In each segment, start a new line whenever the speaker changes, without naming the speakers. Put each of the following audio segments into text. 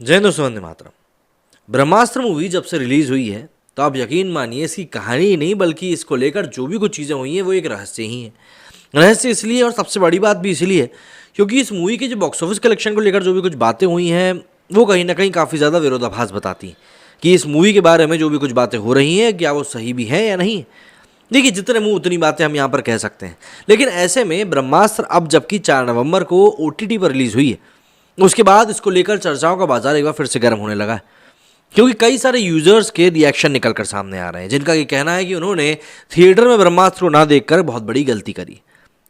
जय हिंद दोस्तों, वंदे मातरम। ब्रह्मास्त्र मूवी जब से रिलीज हुई है तो आप यकीन मानिए इसकी कहानी ही नहीं बल्कि इसको लेकर जो भी कुछ चीज़ें हुई हैं वो एक रहस्य ही है। रहस्य इसलिए और सबसे बड़ी बात भी इसलिए क्योंकि इस मूवी के जो बॉक्स ऑफिस कलेक्शन को लेकर जो भी कुछ बातें हुई हैं वो कहीं ना कहीं काफ़ी ज़्यादा विरोधाभास बताती हैं कि इस मूवी के बारे में जो भी कुछ बातें हो रही हैं क्या वो सही भी है या नहीं। देखिए, जितने मुंह उतनी बातें हम यहाँ पर कह सकते हैं, लेकिन ऐसे में ब्रह्मास्त्र अब जबकि 4 नवंबर को OTT पर रिलीज़ हुई है, उसके बाद इसको लेकर चर्चाओं का बाजार एक बार फिर से गर्म होने लगा है। क्योंकि कई सारे यूजर्स के रिएक्शन निकल कर सामने आ रहे हैं जिनका ये कहना है कि उन्होंने थिएटर में ब्रह्मास्त्र को ना देखकर बहुत बड़ी गलती करी।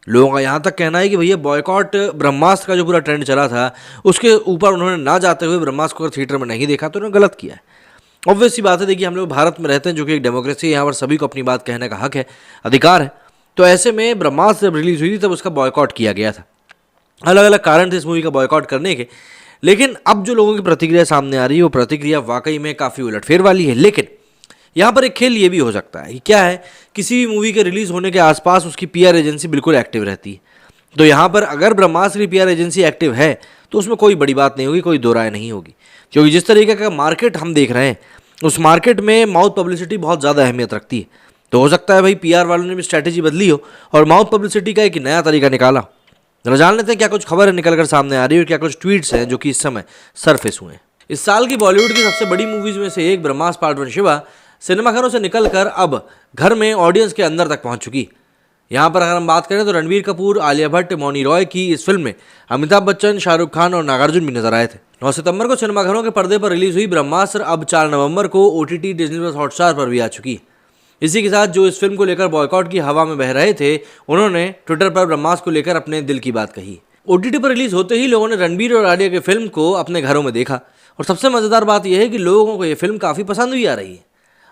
लोगों का यहाँ तक कहना है कि भैया बॉयकॉट ब्रह्मास्त्र का जो पूरा ट्रेंड चला था उसके ऊपर उन्होंने ना जाते हुए ब्रह्मास्त्र को अगर थिएटर में नहीं देखा तो उन्होंने गलत किया है। ऑब्वियस सी बात है, देखिए हम लोग भारत में रहते हैं जो कि एक डेमोक्रेसी है, यहाँ पर सभी को अपनी बात कहने का हक है, अधिकार है। तो ऐसे में ब्रह्मास्त्र जब रिलीज हुई थी तब उसका बॉयकॉट किया गया था। अलग अलग कारण थे इस मूवी का बॉयकॉट करने के, लेकिन अब जो लोगों की प्रतिक्रिया सामने आ रही है वो प्रतिक्रिया वाकई में काफ़ी उलटफेर वाली है। लेकिन यहाँ पर एक खेल ये भी हो सकता है कि क्या है, किसी भी मूवी के रिलीज होने के आसपास उसकी PR एजेंसी बिल्कुल एक्टिव रहती है। तो यहाँ पर अगर ब्रह्मास्त्र की PR एजेंसी एक्टिव है तो उसमें कोई बड़ी बात नहीं होगी, कोई दो राय नहीं होगी। क्योंकि जिस तरीके का मार्केट हम देख रहे हैं उस मार्केट में माउथ पब्लिसिटी बहुत ज़्यादा अहमियत रखती है। तो हो सकता है भाई PR वालों ने भी स्ट्रैटेजी बदली हो और माउथ पब्लिसिटी का एक नया तरीका निकाला। जरा जान लेते हैं क्या कुछ खबर निकल कर सामने आ रही है और क्या कुछ ट्वीट्स हैं जो कि इस समय सरफेस हुए हैं। इस साल की बॉलीवुड की सबसे बड़ी मूवीज में से एक ब्रह्मास्त्र पार्ट 1 शिवा सिनेमाघरों से निकलकर अब घर में ऑडियंस के अंदर तक पहुंच चुकी। यहाँ पर अगर हम बात करें तो रणबीर कपूर, आलिया भट्ट, मौनी रॉय की इस फिल्म में अमिताभ बच्चन, शाहरुख खान और नागार्जुन भी नजर आए थे। 9 सितंबर को सिनेमाघरों के पर्दे पर रिलीज हुई ब्रह्मास्त्र अब 4 नवंबर को OTT डिज्नी हॉटस्टार पर भी आ चुकी। इसी के साथ जो इस फिल्म को लेकर बॉयकॉट की हवा में बह रहे थे उन्होंने ट्विटर पर ब्रह्मास्त्र को लेकर अपने दिल की बात कही। OTT पर रिलीज होते ही लोगों ने रणबीर और आलिया की फिल्म को अपने घरों में देखा और सबसे मज़ेदार बात यह है कि लोगों को ये फिल्म काफ़ी पसंद भी आ रही है।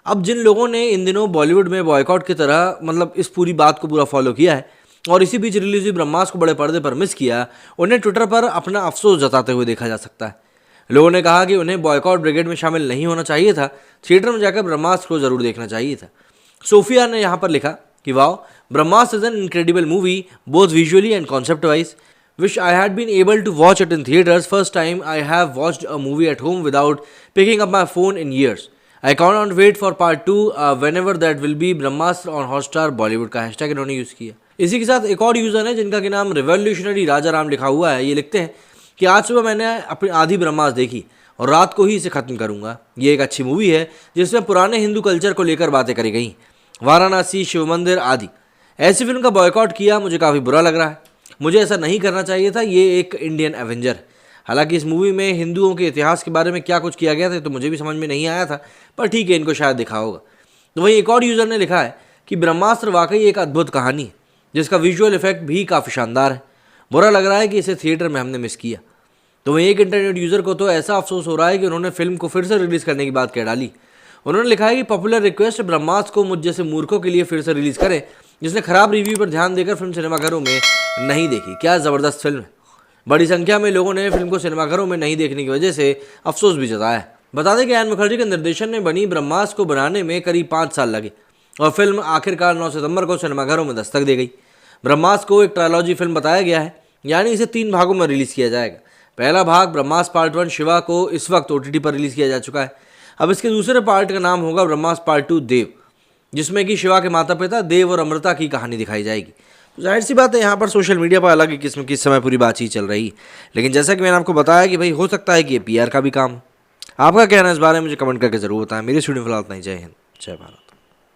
अब जिन लोगों ने इन दिनों बॉलीवुड में बॉयकॉट की तरह इस पूरी बात को पूरा फॉलो किया है और इसी बीच रिलीज हुई ब्रह्मास्त्र को बड़े पर्दे पर मिस किया, उन्हें ट्विटर पर अपना अफसोस जताते हुए देखा जा सकता है। लोगों ने कहा कि उन्हें बॉयकॉट ब्रिगेड में शामिल नहीं होना चाहिए था, थिएटर में जाकर ब्रह्मास्त्र को जरूर देखना चाहिए था। सोफिया ने यहाँ पर लिखा कि wow, Brahmastra is an incredible movie both visually and concept wise. Wish I had been able to watch it in theaters. First time I have watched a movie at home without picking up my phone in years. I cannot wait for part 2 whenever that will be. Brahmastra on Hotstar Bollywood का hashtag इन्होंने use किया। इसी के साथ एक और user है जिनका नाम रिवॉल्यूशनरी राजा राम लिखा हुआ है। ये लिखते हैं कि आज सुबह मैंने अपनी आधी ब्रह्मास्त्र देखी और रात को ही इसे ख़त्म करूँगा। ये एक अच्छी मूवी है जिसमें पुराने हिंदू कल्चर को लेकर बातें करी गई, वाराणसी, शिव मंदिर आदि। ऐसी फिल्म का बॉयकॉट किया मुझे काफ़ी बुरा लग रहा है। मुझे ऐसा नहीं करना चाहिए था। ये एक इंडियन एवेंजर। हालांकि इस मूवी में हिंदुओं के इतिहास के बारे में क्या कुछ किया गया था तो मुझे भी समझ में नहीं आया था, पर ठीक है, इनको शायद दिखा होगा। तो वहीं एक और यूज़र ने लिखा है कि ब्रह्मास्त्र वाकई एक अद्भुत कहानी है जिसका विजुअल इफेक्ट भी काफ़ी शानदार है। बुरा लग रहा है कि इसे थिएटर में हमने मिस किया। तो वहीं एक इंटरनेट यूज़र को तो ऐसा अफसोस हो रहा है कि उन्होंने फिल्म को फिर से रिलीज़ करने की बात कह डाली। उन्होंने लिखा है कि पॉपुलर रिक्वेस्ट ब्रह्मास्त्र को मुझ जैसे मूर्खों के लिए फिर से रिलीज़ करें जिसने खराब रिव्यू पर ध्यान देकर फिल्म सिनेमाघरों में नहीं देखी। क्या ज़बरदस्त फिल्म है। बड़ी संख्या में लोगों ने फिल्म को सिनेमाघरों में नहीं देखने की वजह से अफसोस भी जताया है। बता दें कि आयन मुखर्जी के निर्देशन में बनी ब्रह्मास्त्र को बनाने में करीब 5 साल लगे और फिल्म आखिरकार 9 सितंबर को सिनेमाघरों में दस्तक दे गई। ब्रह्मास्त्र को एक ट्रायलॉजी फिल्म बताया गया है, यानी इसे 3 भागों में रिलीज़ किया जाएगा। पहला भाग ब्रह्मास्त्र पार्ट 1 शिवा को इस वक्त OTT पर रिलीज़ किया जा चुका है। अब इसके दूसरे पार्ट का नाम होगा ब्रह्मास्त्र पार्ट 2 देव, जिसमें कि शिवा के माता पिता देव और अमृता की कहानी दिखाई जाएगी। तो जाहिर सी बात है यहाँ पर सोशल मीडिया पर अलग ही किस्म की इस समय पूरी बातचीत चल रही है, लेकिन जैसा कि मैंने आपको बताया कि भाई हो सकता है कि ये PR का भी काम। आपका कहना है इस बारे में मुझे कमेंट करके जरूर बताएं। मेरी स्टूडियो फिलहाल इतना ही। जय हिंद, जय भारत।